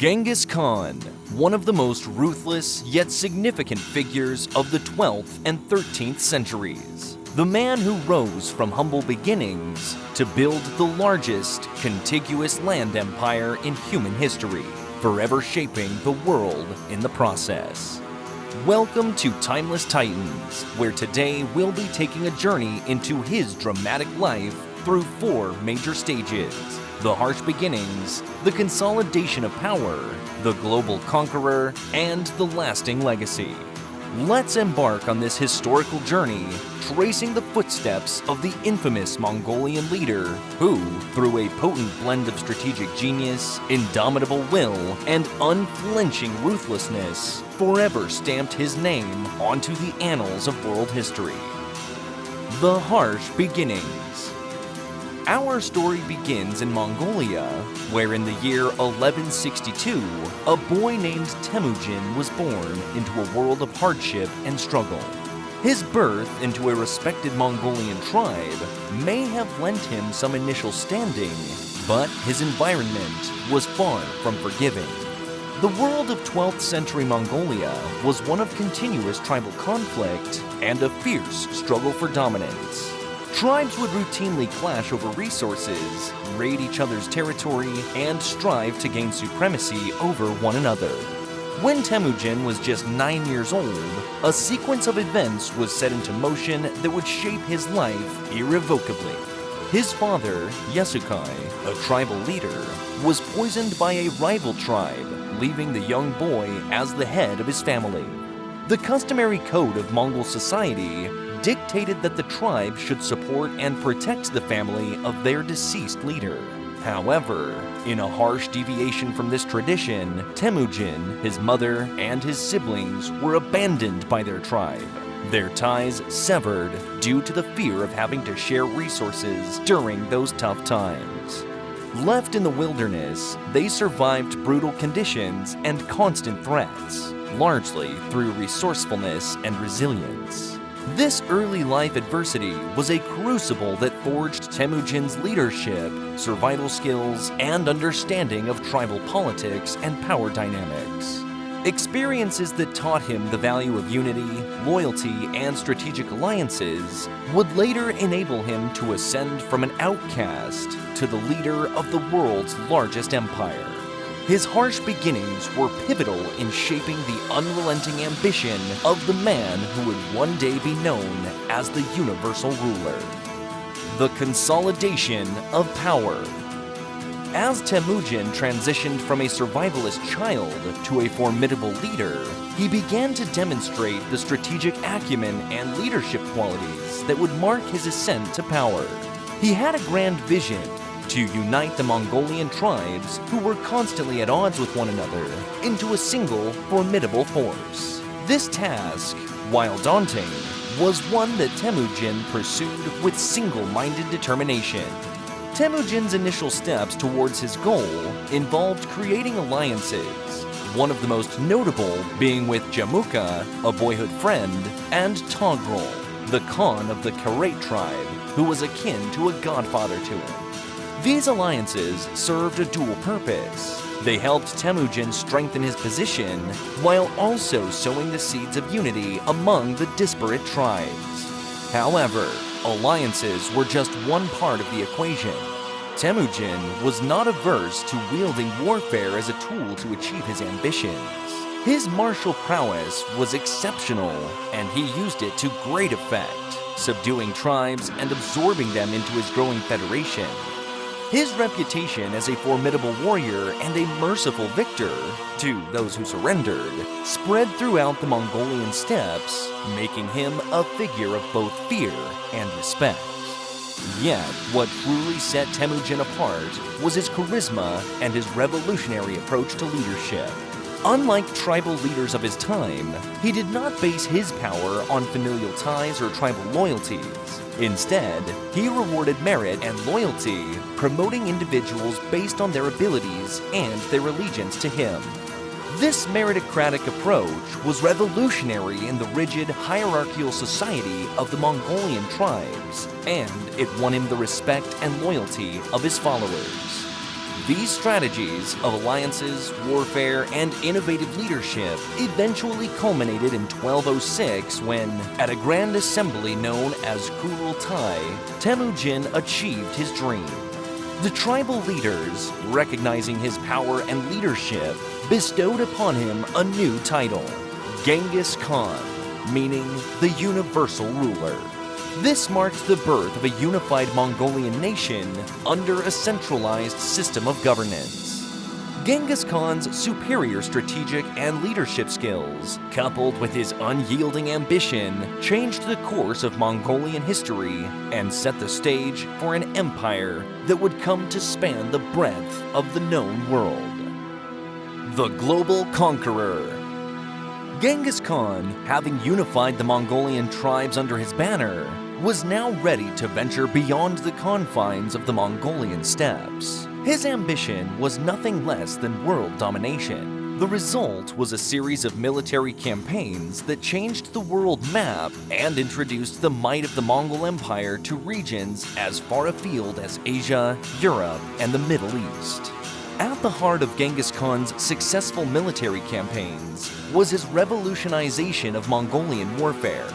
Genghis Khan, one of the most ruthless yet significant figures of the 12th and 13th centuries. The man who rose from humble beginnings to build the largest contiguous land empire in human history, forever shaping the world in the process. Welcome to Timeless Titans, where today we'll be taking a journey into his dramatic life through 4 major stages: the harsh beginnings, the consolidation of power, the global conqueror, and the lasting legacy. Let's embark on this historical journey, tracing the footsteps of the infamous Mongolian leader who, through a potent blend of strategic genius, indomitable will, and unflinching ruthlessness, forever stamped his name onto the annals of world history. The harsh beginnings. Our story begins in Mongolia, where in the year 1162, a boy named Temujin was born into a world of hardship and struggle. His birth into a respected Mongolian tribe may have lent him some initial standing, but his environment was far from forgiving. The world of 12th century Mongolia was one of continuous tribal conflict and a fierce struggle for dominance. Tribes would routinely clash over resources, raid each other's territory, and strive to gain supremacy over one another. When Temujin was just 9 years old, a sequence of events was set into motion that would shape his life irrevocably. His father, Yasukai, a tribal leader, was poisoned by a rival tribe, leaving the young boy as the head of his family. The customary code of Mongol society dictated that the tribe should support and protect the family of their deceased leader. However, in a harsh deviation from this tradition, Temujin, his mother, and his siblings were abandoned by their tribe, their ties severed due to the fear of having to share resources during those tough times. Left in the wilderness, they survived brutal conditions and constant threats, largely through resourcefulness and resilience. This early life adversity was a crucible that forged Temujin's leadership, survival skills, and understanding of tribal politics and power dynamics. Experiences that taught him the value of unity, loyalty, and strategic alliances would later enable him to ascend from an outcast to the leader of the world's largest empire. His harsh beginnings were pivotal in shaping the unrelenting ambition of the man who would one day be known as the universal ruler. The consolidation of power. As Temujin transitioned from a survivalist child to a formidable leader, he began to demonstrate the strategic acumen and leadership qualities that would mark his ascent to power. He had a grand vision to unite the Mongolian tribes who were constantly at odds with one another into a single, formidable force. This task, while daunting, was one that Temujin pursued with single-minded determination. Temujin's initial steps towards his goal involved creating alliances, one of the most notable being with Jamuka, a boyhood friend, and Togrul, the Khan of the Karait tribe, who was akin to a godfather to him. These alliances served a dual purpose. They helped Temujin strengthen his position, while also sowing the seeds of unity among the disparate tribes. However, alliances were just one part of the equation. Temujin was not averse to wielding warfare as a tool to achieve his ambitions. His martial prowess was exceptional, and he used it to great effect, subduing tribes and absorbing them into his growing federation. His reputation as a formidable warrior and a merciful victor, to those who surrendered, spread throughout the Mongolian steppes, making him a figure of both fear and respect. Yet, what truly set Temujin apart was his charisma and his revolutionary approach to leadership. Unlike tribal leaders of his time, he did not base his power on familial ties or tribal loyalties. Instead, he rewarded merit and loyalty, promoting individuals based on their abilities and their allegiance to him. This meritocratic approach was revolutionary in the rigid, hierarchical society of the Mongolian tribes, and it won him the respect and loyalty of his followers. These strategies of alliances, warfare, and innovative leadership eventually culminated in 1206 when, at a grand assembly known as Kurultai, Temujin achieved his dream. The tribal leaders, recognizing his power and leadership, bestowed upon him a new title, Genghis Khan, meaning the universal ruler. This marked the birth of a unified Mongolian nation under a centralized system of governance. Genghis Khan's superior strategic and leadership skills, coupled with his unyielding ambition, changed the course of Mongolian history and set the stage for an empire that would come to span the breadth of the known world. The Global Conqueror. Genghis Khan, having unified the Mongolian tribes under his banner, was now ready to venture beyond the confines of the Mongolian steppes. His ambition was nothing less than world domination. The result was a series of military campaigns that changed the world map and introduced the might of the Mongol Empire to regions as far afield as Asia, Europe, and the Middle East. At the heart of Genghis Khan's successful military campaigns was his revolutionization of Mongolian warfare.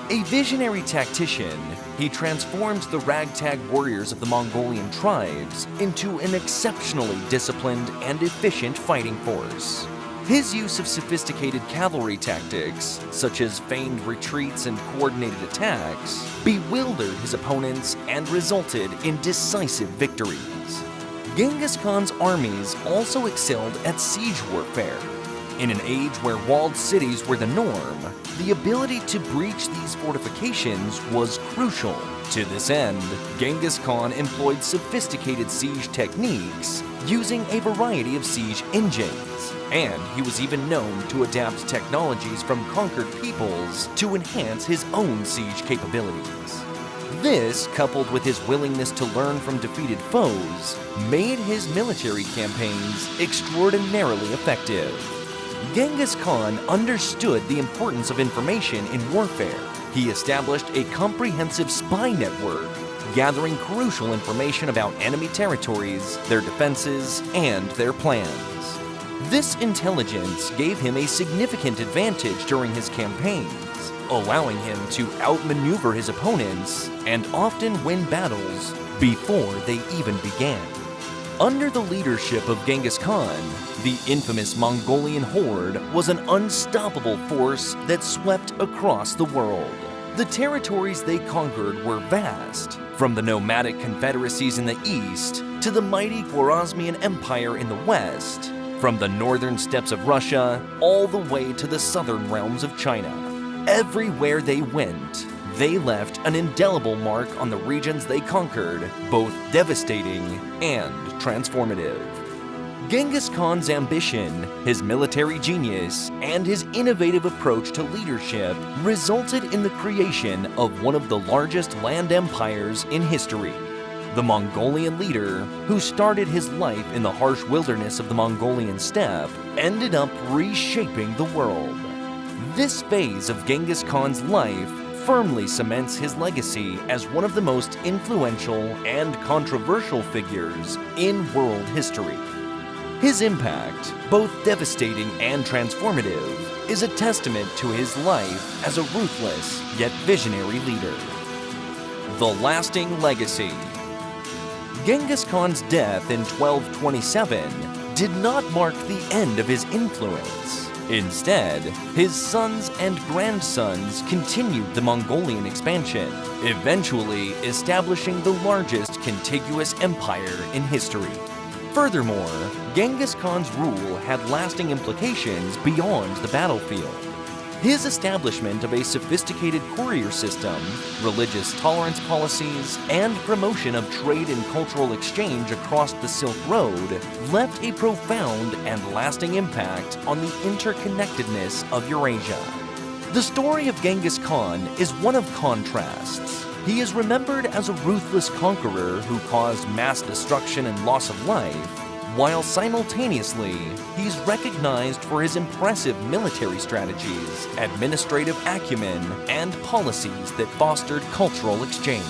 A visionary tactician, he transformed the ragtag warriors of the Mongolian tribes into an exceptionally disciplined and efficient fighting force. His use of sophisticated cavalry tactics, such as feigned retreats and coordinated attacks, bewildered his opponents and resulted in decisive victories. Genghis Khan's armies also excelled at siege warfare. In an age where walled cities were the norm, the ability to breach these fortifications was crucial. To this end, Genghis Khan employed sophisticated siege techniques using a variety of siege engines, and he was even known to adapt technologies from conquered peoples to enhance his own siege capabilities. This, coupled with his willingness to learn from defeated foes, made his military campaigns extraordinarily effective. Genghis Khan understood the importance of information in warfare. He established a comprehensive spy network, gathering crucial information about enemy territories, their defenses, and their plans. This intelligence gave him a significant advantage during his campaigns, allowing him to outmaneuver his opponents and often win battles before they even began. Under the leadership of Genghis Khan, the infamous Mongolian horde was an unstoppable force that swept across the world. The territories they conquered were vast, from the nomadic confederacies in the east to the mighty Khwarezmian Empire in the west, from the northern steppes of Russia all the way to the southern realms of China. Everywhere they went, they left an indelible mark on the regions they conquered, both devastating and transformative. Genghis Khan's ambition, his military genius, and his innovative approach to leadership resulted in the creation of one of the largest land empires in history. The Mongolian leader, who started his life in the harsh wilderness of the Mongolian steppe, ended up reshaping the world. This phase of Genghis Khan's life firmly cements his legacy as one of the most influential and controversial figures in world history. His impact, both devastating and transformative, is a testament to his life as a ruthless yet visionary leader. The lasting legacy. Genghis Khan's death in 1227 did not mark the end of his influence. Instead, his sons and grandsons continued the Mongolian expansion, eventually establishing the largest contiguous empire in history. Furthermore, Genghis Khan's rule had lasting implications beyond the battlefield. His establishment of a sophisticated courier system, religious tolerance policies, and promotion of trade and cultural exchange across the Silk Road left a profound and lasting impact on the interconnectedness of Eurasia. The story of Genghis Khan is one of contrasts. He is remembered as a ruthless conqueror who caused mass destruction and loss of life, while simultaneously, he's recognized for his impressive military strategies, administrative acumen, and policies that fostered cultural exchange.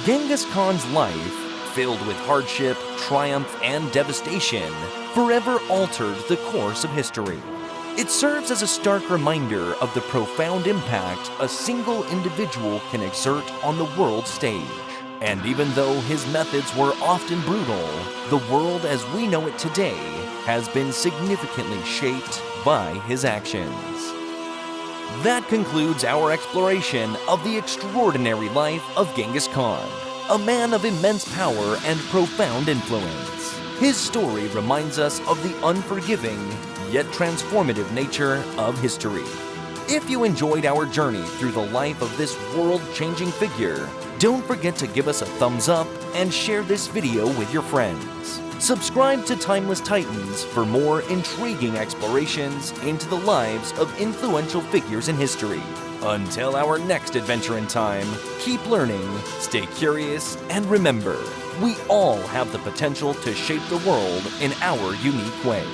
Genghis Khan's life, filled with hardship, triumph, and devastation, forever altered the course of history. It serves as a stark reminder of the profound impact a single individual can exert on the world stage. And even though his methods were often brutal, the world as we know it today has been significantly shaped by his actions. That concludes our exploration of the extraordinary life of Genghis Khan, a man of immense power and profound influence. His story reminds us of the unforgiving, yet transformative nature of history. If you enjoyed our journey through the life of this world-changing figure, don't forget to give us a thumbs up and share this video with your friends. Subscribe to Timeless Titans for more intriguing explorations into the lives of influential figures in history. Until our next adventure in time, keep learning, stay curious, and remember, we all have the potential to shape the world in our unique way.